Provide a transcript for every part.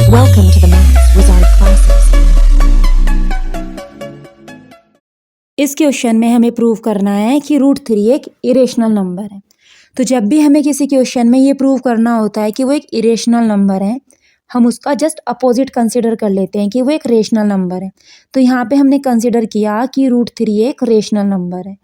Welcome to the Maths Wizard classes. इस question में हमें प्रूव करना है कि √3 एक इरेशनल नंबर है। तो जब भी हमें किसी क्वेश्चन में ये प्रूव करना होता है कि वो एक इरेशनल नंबर है, हम उसका जस्ट अपोजिट कंसिडर कर लेते हैं कि वो एक रेशनल नंबर है। तो यहाँ पे हमने कंसिडर किया कि √3 एक रेशनल नंबर है।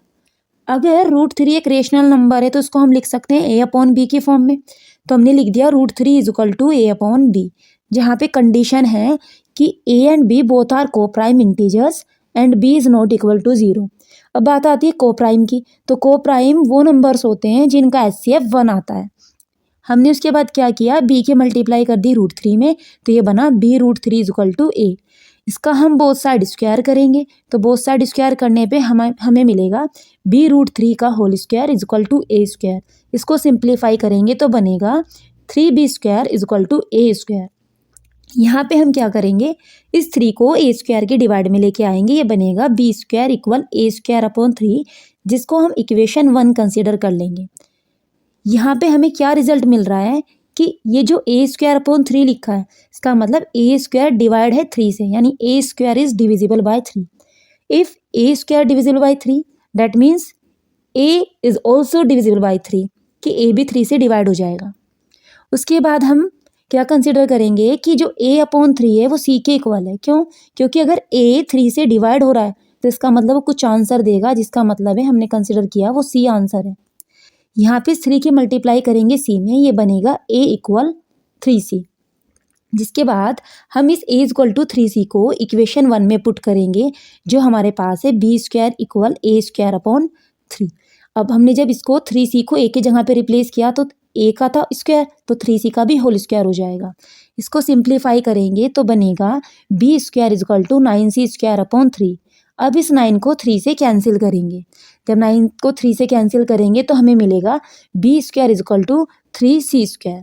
अगर √3 एक रेशनल नंबर है तो उसको हम लिख सकते हैं a/b की फॉर्म में। तो हमने लिख दिया √3 = a/b, जहाँ पे कंडीशन है कि a and b both are coprime integers and b is not equal to 0। अब बात आती है को प्राइम की। तो को प्राइम वो नंबर्स होते हैं जिनका HCF 1 आता है। हमने उसके बाद क्या किया, b के मल्टीप्लाई कर दी √3 में, तो ये बना b√3 = a। इसका हम बोथ साइड स्क्वायर करेंगे, तो बोथ साइड स्क्वायर करने पे हमें मिलेगा b√3 का होल स्क्वायर = a²। इसको सिंप्लीफाई करेंगे तो बनेगा 3b² = a²। यहाँ पे हम क्या करेंगे, इस 3 को a² के डिवाइड में लेके आएंगे, ये बनेगा b² = a²/3, जिसको हम इक्वेशन 1 कंसिडर कर लेंगे। यहाँ पे हमें क्या रिजल्ट मिल रहा है कि ये जो a²/3 लिखा है, इसका मतलब a² डिवाइड है 3 से, यानी a² is divisible by 3। If a² divisible by 3, that means a is also divisible by 3, कि a भी 3 से डिवाइड हो जाएगा। उसके बाद हम क्या कंसिडर करेंगे कि जो a/3 है वो c के इक्वल है। क्यों? क्योंकि अगर a 3 से डिवाइड हो रहा है तो इसका मतलब वो कुछ आंसर देगा, जिसका मतलब है हमने कंसिडर किया वो c आंसर है। यहाँ पे 3 की मल्टीप्लाई करेंगे c में, ये बनेगा a = 3c। जिसके बाद हम इस a = 3c को इक्वेशन 1 में पुट करेंगे, जो हमारे पास है b² = a²/3। अब हमने जब इसको 3c को a की जगह पे रिप्लेस किया तो a का था स्क्वायर, तो 3c का भी होल स्क्वायर हो जाएगा। इसको सिंप्लीफाई करेंगे तो बनेगा b² = 9c²/3। अब इस 9 को 3 से कैंसिल करेंगे। जब 9 को 3 से कैंसिल करेंगे तो हमें मिलेगा b² = 3c²।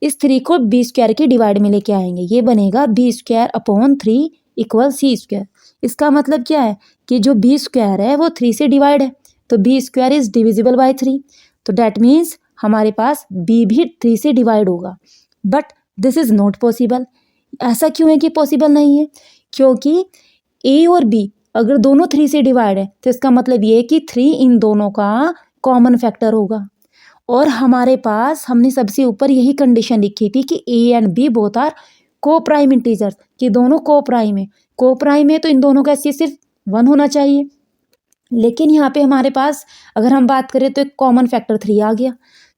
इस 3 को b² के डिवाइड में लेके आएंगे, ये बनेगा b²/3 = c²। इसका मतलब क्या है कि जो b² है वो 3 से डिवाइड है, तो b² इज डिविजिबल बाय 3। तो डैट मीन्स हमारे पास b भी 3 से डिवाइड होगा। But this is not possible. ऐसा क्यों है कि पॉसिबल नहीं है? क्योंकि a और b अगर दोनों 3 से डिवाइड है तो इसका मतलब ये है कि 3 इन दोनों का कॉमन फैक्टर होगा। और हमारे पास हमने सबसे ऊपर यही कंडीशन लिखी थी कि a and b both are coprime integers, कि दोनों को प्राइम है। को प्राइम है तो इन दोनों का HCF सिर्फ 1 होना चाहिए। लेकिन यहाँ पे हमारे पास अगर हम बात करें तो एक कॉमन फैक्टर 3 आ गया।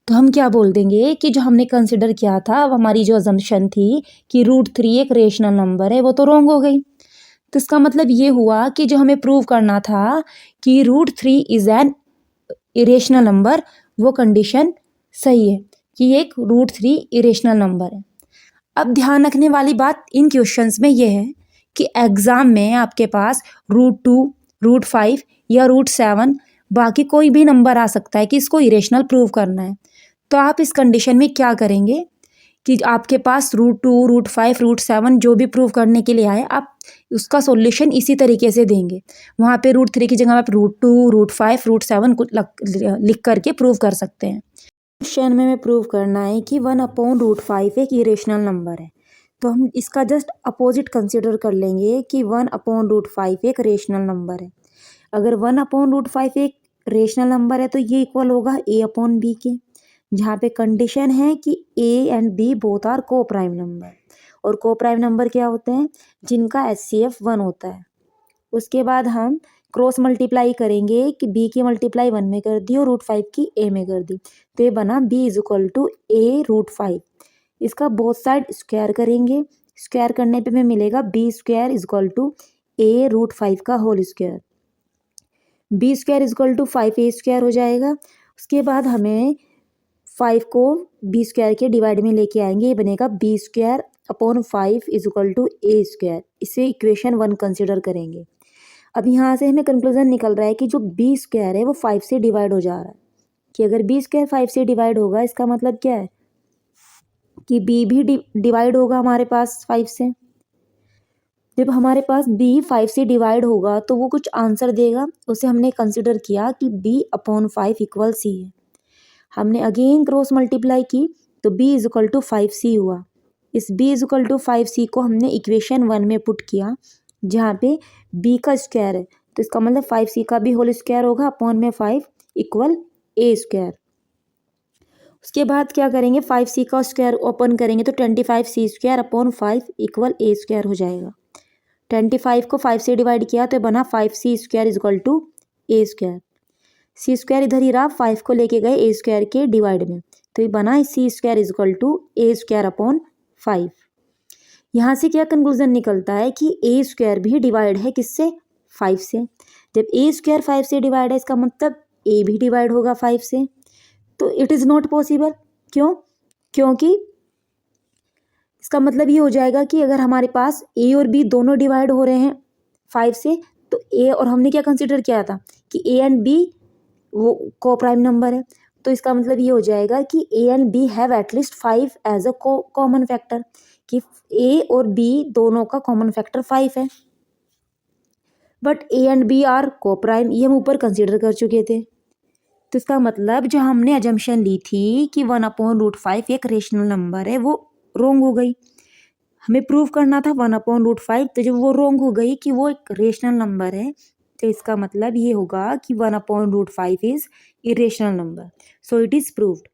तो हम क्या बोल देंगे कि जो हमने कंसिडर किया था, हमारी जो अजम्पशन थी कि √3 एक रेशनल नंबर है, वो तो रॉन्ग हो गई। तो इसका मतलब ये हुआ कि जो हमें प्रूव करना था कि √3 इज एन इरेशनल नंबर, वो कंडीशन सही है कि एक √3 इरेशनल नंबर है। अब ध्यान रखने वाली बात इन क्वेश्चंस में ये है कि एग्ज़ाम में आपके पास √2, √5 या √7 बाकी कोई भी नंबर आ सकता है कि इसको इरेशनल प्रूव करना है। तो आप इस कंडीशन में क्या करेंगे कि आपके पास √2, √5, √7 जो भी प्रूव करने के लिए आए, आप उसका सॉल्यूशन इसी तरीके से देंगे। वहाँ पे √3 की जगह आप √2, √5, √7 लिख करके प्रूव कर सकते हैं। क्वेश्चन में हमें प्रूव करना है कि 1/√5 एक इरेशनल नंबर है। तो हम इसका जस्ट अपोजिट कंसिडर कर लेंगे कि 1/√5 एक रेशनल नंबर है। अगर 1/√5 एक रेशनल नंबर है तो ये इक्वल होगा a/b के, जहाँ पे कंडीशन है कि a and b both are coprime number. और को प्राइम नंबर क्या होते हैं? जिनका HCF 1 होता है। उसके बाद हम क्रॉस मल्टीप्लाई करेंगे कि b की मल्टीप्लाई 1 में कर दी और √5 की a में कर दी, तो ये बना b = a√5। इसका बोथ साइड स्क्वायर करेंगे, स्क्वायर करने पे हमें मिलेगा b² = a√5 का होल स्क्वायर। b² = 5a² हो जाएगा। उसके बाद हमें 5 को b² के डिवाइड में लेके आएंगे, ये बनेगा b²/5 = a²। इसे इक्वेशन 1 कंसिडर करेंगे। अब यहाँ से हमें कंक्लूजन निकल रहा है कि जो b² है वो 5 से डिवाइड हो जा रहा है, कि अगर b² 5 से डिवाइड होगा, इसका मतलब क्या है कि b भी डिवाइड होगा हमारे पास 5 से। जब हमारे पास b 5 से डिवाइड होगा तो वो कुछ आंसर देगा, उसे हमने कंसिडर किया कि b/5 = c है। हमने अगेन क्रॉस मल्टीप्लाई की तो b = 5c हुआ। इस b is equal to 5c को हमने इक्वेशन 1 में पुट किया, जहाँ पे b का स्क्वायर है, तो इसका मतलब 5c का भी होल स्क्वायर होगा अपॉन में 5 इक्वल a स्क्वायर। उसके बाद क्या करेंगे, 5c का स्क्वायर ओपन करेंगे तो 25c square upon 5 equal a square हो जाएगा। 25 को 5 से डिवाइड किया तो बना 5c square is equal to a square. c square इधर ही रहा, 5 को लेके गए a स्क्वायर के डिवाइड में, तो ये बना c square is equal to a square upon 5। यहाँ से क्या कंक्लूजन निकलता है कि a स्क्वायर भी डिवाइड है किससे, 5 से। जब a स्क्वायर 5 से डिवाइड है, इसका मतलब a भी डिवाइड होगा 5 से, तो इट इज़ नॉट पॉसिबल। क्यों? क्योंकि इसका मतलब ये हो जाएगा कि अगर हमारे पास a और b दोनों डिवाइड हो रहे हैं 5 से, तो a, और हमने क्या कंसिडर किया था कि a एंड b वो को प्राइम नंबर है, तो इसका मतलब ये हो जाएगा कि a and b have at least 5 as a common factor, कि a और b दोनों का कॉमन फैक्टर 5 है। But a and b are coprime, ये हम ऊपर कंसिडर कर चुके थे। तो इसका मतलब जो हमने अजम्पशन ली थी कि 1/√5 एक रेशनल नंबर है, वो रॉन्ग हो गई। हमें प्रूव करना था 1/√5, तो जब वो रॉन्ग हो गई कि वो एक रेशनल नंबर है, तो इसका मतलब ये होगा कि 1/√5 is irrational number, so it is proved.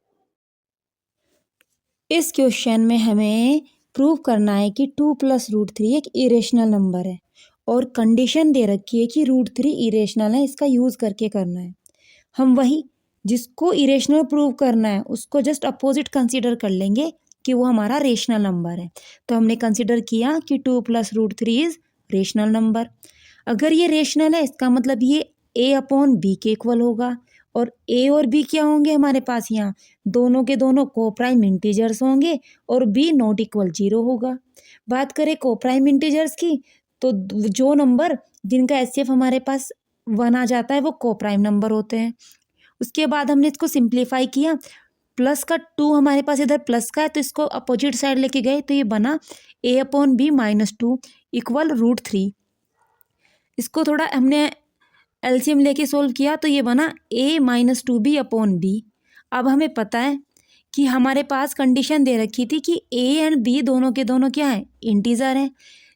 इस क्वेश्चन में हमें प्रूव करना है कि 2 + √3 एक इरेशनल नंबर है, और कंडीशन दे रखी है कि √3 इरेशनल है, इसका यूज़ करके करना है। हम वही जिसको इरेशनल प्रूव करना है उसको जस्ट अपोजिट कंसीडर कर लेंगे कि वो हमारा रेशनल नंबर है। तो हमने कंसीडर किया कि 2 + √3 इज रेशनल नंबर। अगर ये रेशनल है, इसका मतलब ये a/b के इक्वल होगा, और a और b क्या होंगे हमारे पास, यहाँ दोनों के दोनों को प्राइम इंटीजर्स होंगे, और b नॉट इक्वल 0 होगा। बात करें को प्राइम इंटीजर्स की, तो जो नंबर जिनका एचसीएफ हमारे पास 1 आ जाता है वो को प्राइम नंबर होते हैं। उसके बाद हमने इसको सिंप्लीफाई किया, प्लस का 2 हमारे पास इधर प्लस का है, तो इसको अपोजिट साइड लेके गए, तो ये बना a/b -2 इक्वल √3। इसको थोड़ा हमने एलसीएम लेके सोल्व किया, तो ये बना a - 2b/b। अब हमें पता है कि हमारे पास कंडीशन दे रखी थी कि a एंड b दोनों के दोनों क्या है, इंटीजर हैं।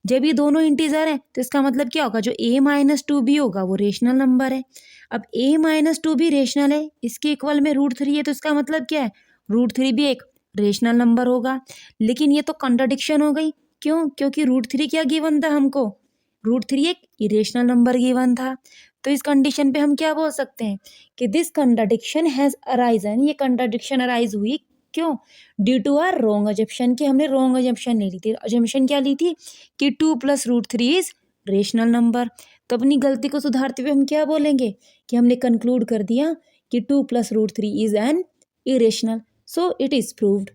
जब ये दोनों इंटीजर हैं, तो इसका मतलब क्या होगा, जो a - 2b होगा वो रेशनल नंबर है। अब a - 2b रेशनल है, इसके इक्वल में √3 है, तो इसका मतलब क्या है, √3 भी एक रेशनल नंबर होगा। लेकिन ये तो कंट्राडिक्शन हो गई। क्यों? क्योंकि √3 क्या गिवन था हमको, √3 एक इरेशनल नंबर गिवन था। तो इस कंडीशन पे हम क्या बोल सकते हैं कि दिस कंट्राडिक्शन हैज़ अराइजन, ये कंट्राडिक्शन अराइज हुई। क्यों? Due to our wrong assumption, कि हमने रॉन्ग अजम्पशन ले ली थी। अजम्पशन क्या ली थी कि 2 + √3 इज रेशनल नंबर। तो अपनी गलती को सुधारते हुए हम क्या बोलेंगे कि हमने कंक्लूड कर दिया कि 2 + √3 is an irrational, so it is proved.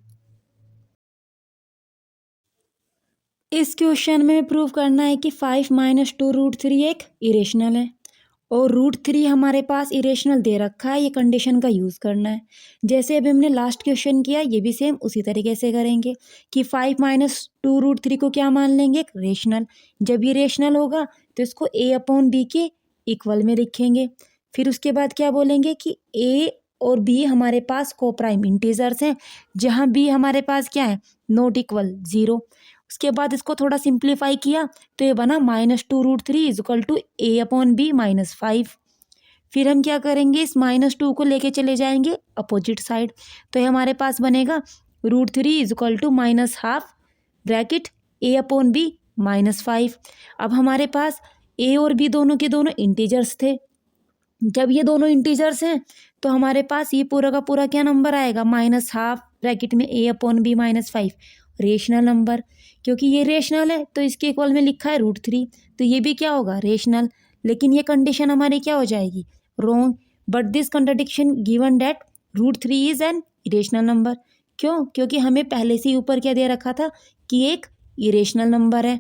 इस क्वेश्चन में प्रूव करना है कि 5 - 2 √3 एक इरेशनल है, और √3 हमारे पास इरेशनल दे रखा है, ये कंडीशन का यूज़ करना है। जैसे अभी हमने लास्ट क्वेश्चन किया, ये भी सेम उसी तरीके से करेंगे कि 5 - 2 √3 को क्या मान लेंगे, एक रेशनल। जब ये रेशनल होगा तो इसको a/b के इक्वल में लिखेंगे। फिर उसके बाद क्या बोलेंगे कि a और b हमारे पास को प्राइम इंटीजर्स हैं, जहाँ b हमारे पास क्या है, नॉट इक्वल 0। उसके बाद इसको थोड़ा सिंप्लीफाई किया, तो ये बना -2 √3 इज इक्वल टू a/b -5। फिर हम क्या करेंगे, इस -2 को लेके चले जाएंगे अपोजिट साइड, तो ये हमारे पास बनेगा √3 is equal to -12 bracket a/b -5। अब हमारे पास a और b दोनों के दोनों इंटीजर्स थे। जब ये दोनों इंटीजर्स हैं, तो हमारे पास ये पूरा का पूरा क्या नंबर आएगा, -12 ब्रैकेट में a/b -5 रेशनल नंबर। क्योंकि ये रेशनल है तो इसके इक्वल में लिखा है √3, तो ये भी क्या होगा, रेशनल। लेकिन ये कंडीशन हमारी क्या हो जाएगी, wrong. But this contradiction given that √3 is an irrational number. क्यों? क्योंकि हमें पहले से ही ऊपर क्या दे रखा था कि एक इरेशनल नंबर है।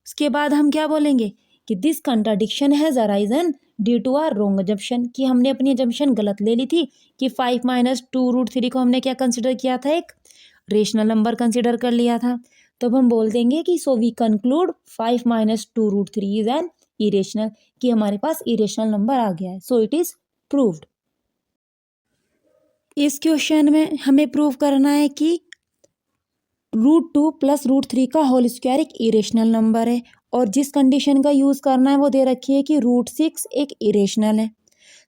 उसके बाद हम क्या बोलेंगे कि this contradiction has arisen due to our wrong assumption, कि हमने अपनी अजम्पशन गलत ले ली थी कि 5 - 2 √3 को हमने क्या कंसिडर किया था, एक रेशनल नंबर कंसिडर कर लिया था। तो अब हम बोल देंगे कि so we conclude 5 - 2 √3 is an irrational, कि हमारे पास इरेशनल नंबर आ गया है, सो इट इज प्रूव्ड। इस क्वेश्चन में हमें प्रूव करना है कि √2 प्लस √3 का होल स्क्वायर एक इरेशनल नंबर है, और जिस कंडीशन का यूज़ करना है वो दे रखी है कि √6 एक इरेशनल है।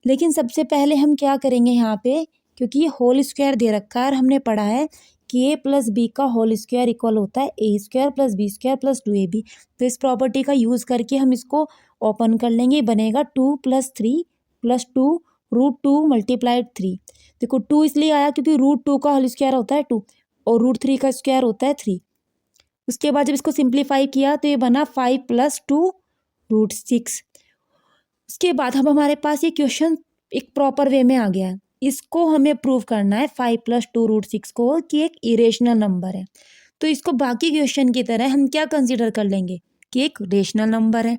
लेकिन सबसे पहले हम क्या करेंगे यहाँ पे, क्योंकि ये होल स्क्वायर दे रखा है और हमने पढ़ा है कि a प्लस बी का होल स्क्वायर इक्वल होता है a square plus B square plus 2ab। तो इस प्रॉपर्टी का यूज़ करके हम इसको ओपन कर लेंगे, बनेगा 2 प्लस 3 प्लस 2 √2 मल्टीप्लाइड 3। देखो 2 इसलिए आया क्योंकि √2 का होल स्क्वायर होता है 2 और √3 का स्क्वायर होता है 3। उसके बाद जब इसको सिंप्लीफाई किया तो ये बना 5 प्लस 2 √6। उसके बाद अब हमारे पास ये क्वेश्चन एक प्रॉपर वे में आ गया है। इसको हमें प्रूव करना है 5 प्लस 2 √6 को कि एक इरेशनल नंबर है। तो इसको बाकी क्वेश्चन की तरह हम क्या कंसीडर कर लेंगे कि एक रेशनल नंबर है।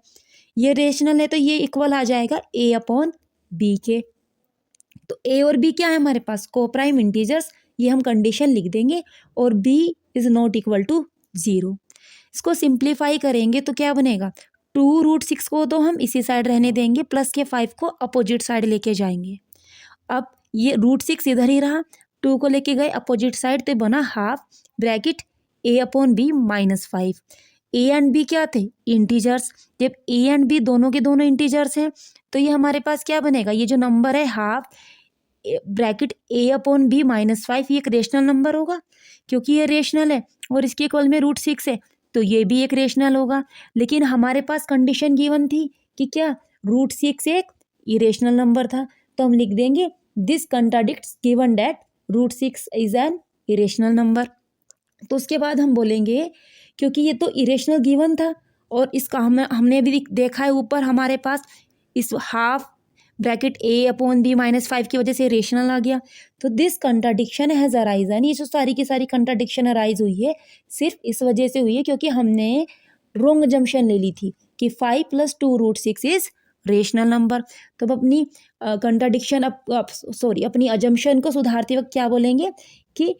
ये रेशनल है तो ये इक्वल आ जाएगा a/b के। तो a और b क्या है हमारे पास, को प्राइम इंटीजर्स। ये हम कंडीशन लिख देंगे और b is not equal to 0। इसको सिंप्लीफाई करेंगे तो क्या बनेगा, 2 √6 को तो हम इसी साइड रहने देंगे, प्लस के 5 को अपोजिट साइड लेके जाएंगे। अब ये √6 इधर ही रहा, 2 को लेके गए अपोजिट साइड तो बना half bracket a/b -5। a and b क्या थे, इंटीजर्स। जब a एंड b दोनों के दोनों इंटीजर्स हैं तो ये हमारे पास क्या बनेगा, ये जो नंबर है हाफ ब्रैकेट a/b -5 ये एक रेशनल नंबर होगा, क्योंकि ये रेशनल है और इसके इक्वल में √6 है तो ये भी एक रेशनल होगा। लेकिन हमारे पास कंडीशन गिवन थी कि क्या, √6 एक इरेशनल नंबर था, तो हम लिख देंगे this contradicts given that √6 is an irrational number. तो उसके बाद हम बोलेंगे क्योंकि ये तो इरेशनल गिवन था और इसका हमने भी देखा है ऊपर हमारे पास इस हाफ ब्रैकेट a/b -5 की वजह से रेशनल आ गया। तो दिस कंट्राडिक्शन हैज़ अराइजन, ये जो सारी की सारी कंट्राडिक्शन अराइज हुई है सिर्फ इस वजह से हुई है क्योंकि हमने रॉन्ग अजम्पशन ले ली थी कि 5 प्लस 2 √6 इज रेशनल नंबर। तो अब अपनी कंट्राडिक्शन अपनी अजम्पशन को सुधारते वक्त क्या बोलेंगे कि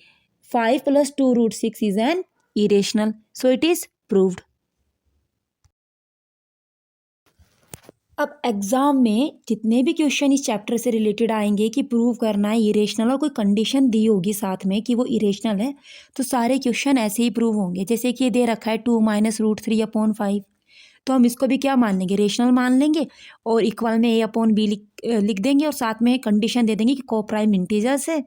5 plus 2 √6 is an irrational, so it is proved. अब एग्जाम में जितने भी क्वेश्चन इस चैप्टर से रिलेटेड आएंगे कि प्रूव करना है इरेशनल और कोई कंडीशन दी होगी साथ में कि वो इरेशनल है, तो सारे क्वेश्चन ऐसे ही प्रूव होंगे। जैसे कि ये दे रखा है 2 - √3/5, तो हम इसको भी क्या मान लेंगे, रेशनल मान लेंगे और इक्वल में a/b लिख देंगे और साथ में कंडीशन दे देंगे कि को प्राइम इंटीजर्स है।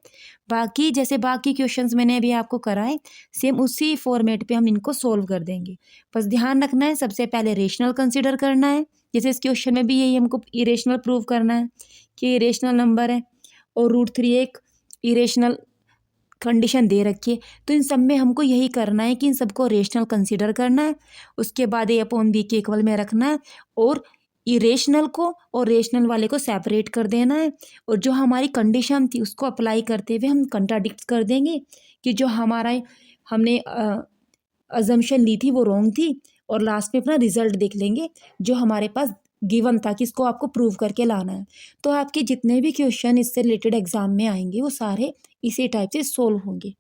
बाकी जैसे बाकी क्वेश्चंस मैंने अभी आपको कराए सेम उसी फॉर्मेट पे हम इनको सोल्व कर देंगे। बस ध्यान रखना है सबसे पहले रेशनल कंसिडर करना है, जैसे इस क्वेश्चन में भी यही हमको इरेशनल प्रूव करना है कि इरेशनल नंबर है और √3 एक इरेशनल कंडीशन दे रखी है। तो इन सब में हमको यही करना है कि इन सबको रेशनल कंसीडर करना है, उसके बाद a/b के इक्वल में रखना है और इरेशनल को और रेशनल वाले को सेपरेट कर देना है। और जो हमारी कंडीशन थी उसको अप्लाई करते हुए हम कंट्राडिक्ट कर देंगे कि जो हमने अजम्पशन ली थी वो रॉन्ग थी, और लास्ट में अपना रिजल्ट देख लेंगे जो हमारे पास गिवन था कि इसको आपको प्रूव करके लाना है। तो आपके जितने भी क्वेश्चन इससे रिलेटेड एग्जाम में आएंगे वो सारे इसी टाइप से सोल्व होंगे।